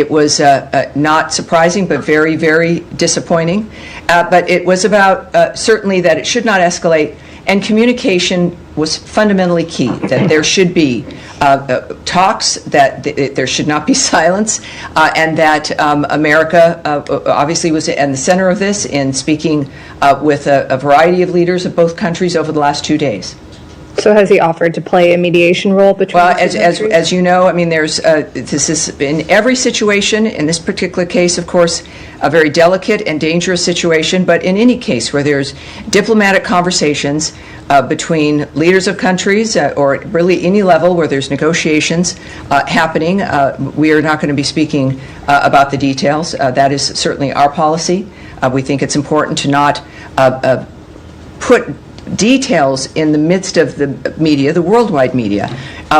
It was not surprising, but very, very disappointing. But it was about certainly that it should not escalate, and communication was fundamentally key, that there should be talks, that there should not be silence, and that America obviously was in the center of this in speaking with a variety of leaders of both countries over the last 2 days. So has he offered to play a mediation role between the two countries? As you know, I mean, this is in every situation. In this particular case, of course, a very delicate and dangerous situation. But in any case where there's diplomatic conversations between leaders of countries, or really any level where there's negotiations happening, we are not going to be speaking about the details. That is certainly our policy. We think it's important to not put details in the midst of the media, the worldwide media,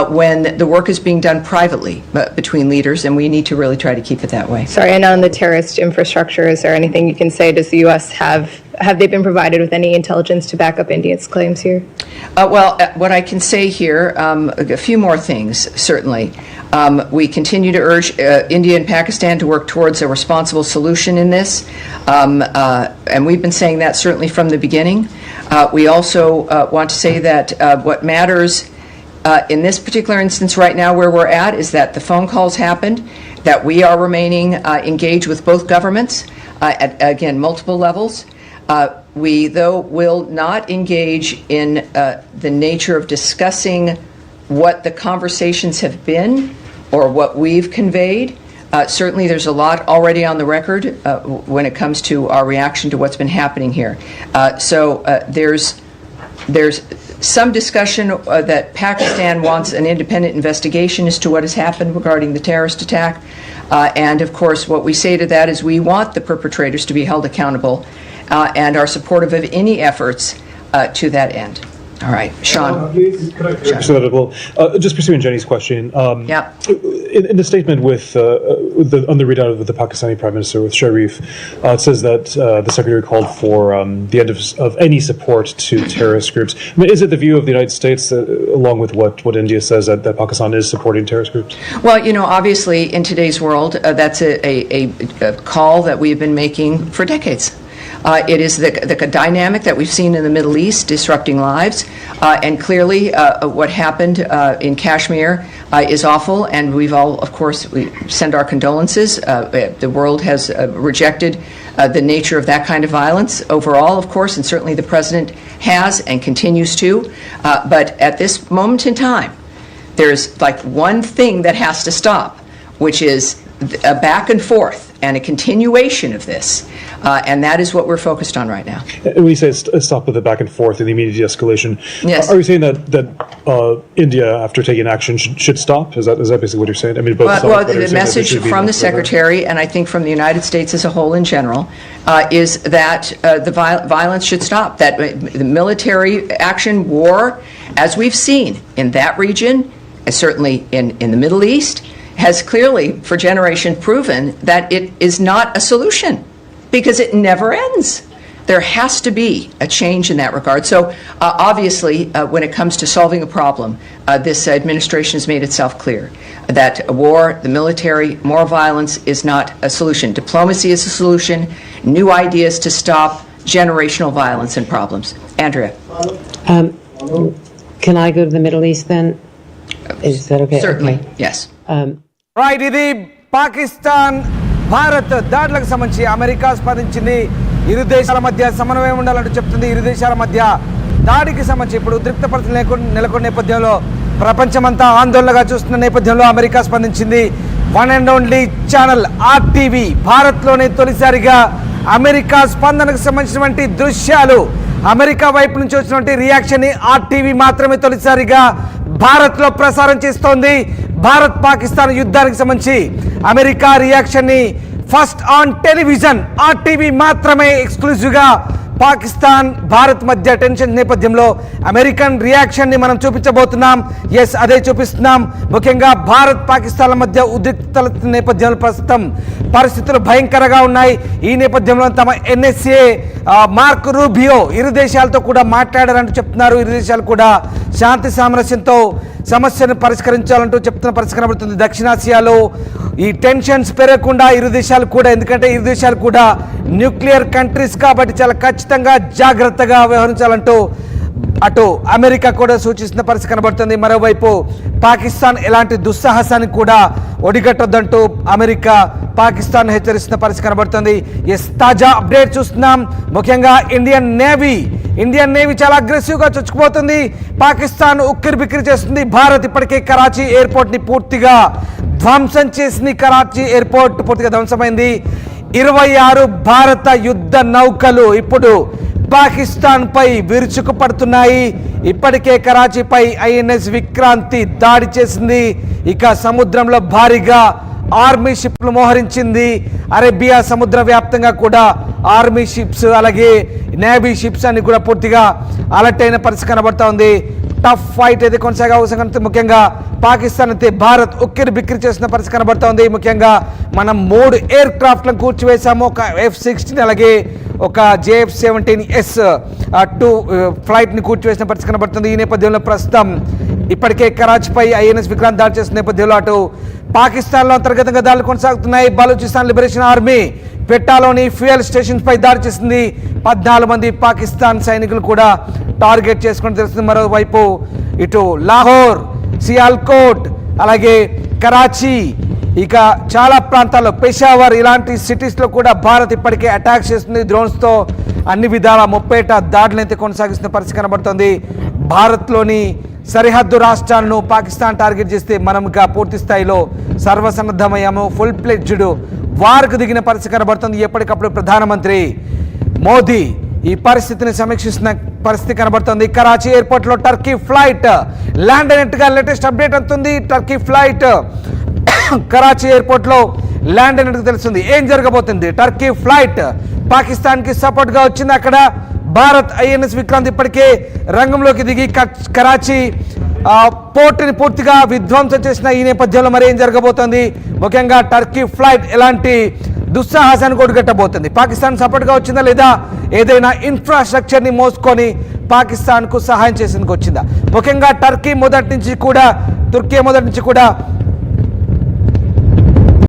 when the work is being done privately between leaders, and we need to really try to keep it that way. Sorry, and on the terrorist infrastructure, is there anything you can say? Does the U.S. have they been provided with any intelligence to back up India's claims here? What I can say here, a few more things, certainly. We continue to urge India and Pakistan to work towards a responsible solution in this, and we've been saying that certainly from the beginning. We also want to say that what matters in this particular instance right now where we're at is that the phone calls happened, that we are remaining engaged with both governments at, again, multiple levels. We, though, will not engage in the nature of discussing what the conversations have been or what we've conveyed. Certainly there's a lot already on the record when it comes to our reaction to what's been happening here. So there's some discussion that Pakistan wants an independent investigation as to what has happened regarding the terrorist attack. And of course what we say to that is we want the perpetrators to be held accountable and are supportive of any efforts to that end. All right, Sean. Please, could I just pursuing Jenny's question. Yeah. In the statement on the readout of the Pakistani Prime Minister with Sharif, it says that the Secretary called for the end of any support to terrorist groups. I mean, is it the view of the United States, along with what India says, that Pakistan is supporting terrorist groups? Well, you know, obviously in today's world, that's a call that we've been making for decades. It is the dynamic that we've seen in the Middle East disrupting lives, and clearly what happened in Kashmir is awful, and we've all, of course, we send our condolences. The world has rejected the nature of that kind of violence overall, of course, and certainly the President has and continues to. But at this moment in time, there's like one thing that has to stop, which is a back and forth and a continuation of this. And that is what we're focused on right now. When you say stop with the back and forth and the immediate de-escalation, yes. Are you saying that India, after taking action, should stop? Is that basically what you're saying? I mean, both the message from the Secretary, and I think from the United States as a whole in general, is that the violence should stop, that the military action, war, as we've seen in that region, and certainly in the Middle East, has clearly, for generations, proven that it is not a solution, because it never ends. There has to be a change in that regard. So obviously, when it comes to solving a problem, this administration has made itself clear that war, the military, more violence is not a solution. Diplomacy is a solution, new ideas to stop generational violence and problems. Andrea. Can I go to the Middle East then? Is that okay? Certainly, okay. Yes. Right, ఇది పాకిస్తాన్ భారత్ దాడులకు సంబంధించి America స్పందించింది. ఇరు దేశాల మధ్య సమన్వయం ఉండాలంటూ చెప్తుంది. ఇరు దేశాల మధ్య దాడికి సంబంధించి ఇప్పుడు ఉద్రిక్త పరిస్థితులు నెలకొన్న నేపథ్యంలో ప్రపంచమంతా ఆందోళనగా చూస్తున్న నేపథ్యంలో అమెరికా స్పందించింది. One and only channel RTV భారత్లోనే తొలిసారిగా అమెరికా స్పందనకు సంబంధించినటువంటి దృశ్యాలు, అమెరికా వైపు నుంచి వచ్చినటువంటి రియాక్షన్ని RTV మాత్రమే తొలిసారిగా భారత్లో ప్రసారం చేస్తోంది. భారత్ పాకిస్తాన్ యుద్ధానికి సంబంధించి అమెరికా రియాక్షన్ని ఫస్ట్ ఆన్ టెలివిజన్ RTV మాత్రమే ఎక్స్క్లూజివ్గా పాకిస్తాన్ భారత్ మధ్య టెన్షన్ నేపథ్యంలో అమెరికన్ రియాక్షన్ని మనం చూపించబోతున్నాం. ఎస్, అదే చూపిస్తున్నాం. ముఖ్యంగా భారత్ పాకిస్తాన్ల మధ్య ఉద్రిక్తల నేపథ్యంలో ప్రస్తుతం పరిస్థితులు భయంకరంగా ఉన్నాయి. ఈ నేపథ్యంలో తమ NSA మార్క్ రూబియో ఇరు దేశాలతో కూడా మాట్లాడారంటూ చెప్తున్నారు. ఇరు దేశాలు కూడా శాంతి సామరస్యంతో సమస్యను పరిష్కరించాలంటూ చెప్తున్న పరిస్థితి కనబడుతుంది. దక్షిణాసియాలో ఈ టెన్షన్స్ పెరగకుండా ఇరు దేశాలు కూడా, ఎందుకంటే ఇరు దేశాలు కూడా న్యూక్లియర్ కంట్రీస్ కాబట్టి చాలా ఖచ్చితంగా జాగ్రత్తగా వ్యవహరించాలంటూ అటు అమెరికా కూడా సూచిస్తున్న పరిస్థితి కనబడుతుంది. మరోవైపు పాకిస్తాన్ ఎలాంటి దుస్సాహసానికి కూడా ఒడిగట్టొద్దంటూ అమెరికా పాకిస్తాన్ హెచ్చరిస్తున్న పరిస్థితి కనబడుతుంది. తాజా అప్డేట్ చూస్తున్నాం. ముఖ్యంగా ఇండియన్ నేవీ చాలా అగ్రెసివ్గా చొచ్చుకుపోతుంది. పాకిస్తాన్ ఉక్కిరి బిక్కిరి చేస్తుంది. భారత్ ఇప్పటికే కరాచీ ఎయిర్పోర్ట్ని పూర్తిగా ధ్వంసం చేసింది. కరాచీ ఎయిర్పోర్ట్ పూర్తిగా ధ్వంసమైంది. 26 భారత యుద్ధ నౌకలు ఇప్పుడు పాకిస్తాన్ పై విరుచుకు పడుతున్నాయి. ఇప్పటికే కరాచీపై ఐఎన్ఎస్ విక్రాంతి దాడి చేసింది. ఇక సముద్రంలో భారీగా ఆర్మీ షిప్లు మోహరించింది. అరేబియా సముద్ర వ్యాప్తంగా కూడా ఆర్మీ షిప్స్ అలాగే నేవీ షిప్స్ అన్ని కూడా పూర్తిగా అలర్ట్ అయిన పరిస్థితి కనబడతా ఉంది. టఫ్ ఫైట్ అయితే కొనసాగే అవసరం కనుక ముఖ్యంగా పాకిస్తాన్ అయితే భారత్ ఉక్కిరి బిక్కిరి చేసిన పరిస్థితి కనబడతా ఉంది. ముఖ్యంగా మనం 3 ఎయిర్ క్రాఫ్ట్లను కూర్చివేశాము. ఒక F-16 అలాగే ఒక JF-17S 2 ఫ్లైట్ని కూర్చివేసిన పరిస్థితి కనబడుతుంది. ఈ నేపథ్యంలో ప్రస్తుతం ఇప్పటికే కరాచీపై ఐఎన్ఎస్ విక్రాంత్ దాడి చేసిన నేపథ్యంలో అటు పాకిస్తాన్లో అంతర్గతంగా దాడులు కొనసాగుతున్నాయి. బలూచిస్తాన్ లిబరేషన్ ఆర్మీ పెట్టాలోని ఫ్యూయల్ స్టేషన్స్ పై దాడి చేసింది. 14 మంది పాకిస్తాన్ సైనికులు కూడా టార్గెట్ చేసుకుని తెలుస్తుంది. మరోవైపు ఇటు లాహోర్, సియాల్కోట్ అలాగే కరాచీ ఇక చాలా ప్రాంతాల్లో పెషావర్ ఇలాంటి సిటీస్లో కూడా భారత్ ఇప్పటికే అటాక్ చేస్తుంది డ్రోన్స్తో. అన్ని విధాల 30 దాడులు అయితే కొనసాగిస్తున్న పరిస్థితి కనబడుతుంది. భారత్లోని సరిహద్దు రాష్ట్రాలను పాకిస్తాన్ టార్గెట్ చేస్తే మనం ఇక పూర్తి స్థాయిలో సర్వసన్నద్ధమయ్యాము. ఫుల్ ప్లెడ్జ్డ్ వార్కు దిగిన పరిస్థితి కనబడుతుంది. ఎప్పటికప్పుడు ప్రధానమంత్రి మోదీ ఈ పరిస్థితిని సమీక్షిస్తున్న పరిస్థితి కనబడుతుంది. కరాచీ ఎయిర్పోర్ట్లో టర్కీ ఫ్లైట్ ల్యాండ్ అయినట్టుగా లేటెస్ట్ అప్డేట్ అవుతుంది. టర్కీ ఫ్లైట్ కరాచీ ఎయిర్పోర్ట్లో ల్యాండ్ అయినట్టుగా తెలుస్తుంది. ఏం జరగబోతుంది? టర్కీ ఫ్లైట్ పాకిస్తాన్కి సపోర్ట్గా వచ్చింది. అక్కడ భారత్ ఐఎన్ఎస్ విక్రాంత్ ఇప్పటికే రంగంలోకి దిగి కరాచీ పోర్టుని పూర్తిగా విధ్వంసం చేసిన ఈ నేపథ్యంలో మరి ఏం జరగబోతోంది? ముఖ్యంగా టర్కీ ఫ్లైట్ ఎలాంటి దుస్సాహసానికి ఒడిగట్టబోతుంది? పాకిస్తాన్ సపోర్ట్గా వచ్చిందా లేదా ఏదైనా ఇన్ఫ్రాస్ట్రక్చర్ని మోసుకొని పాకిస్తాన్కు సహాయం చేసేందుకు వచ్చిందా? ముఖ్యంగా తుర్కీ మొదటి నుంచి కూడా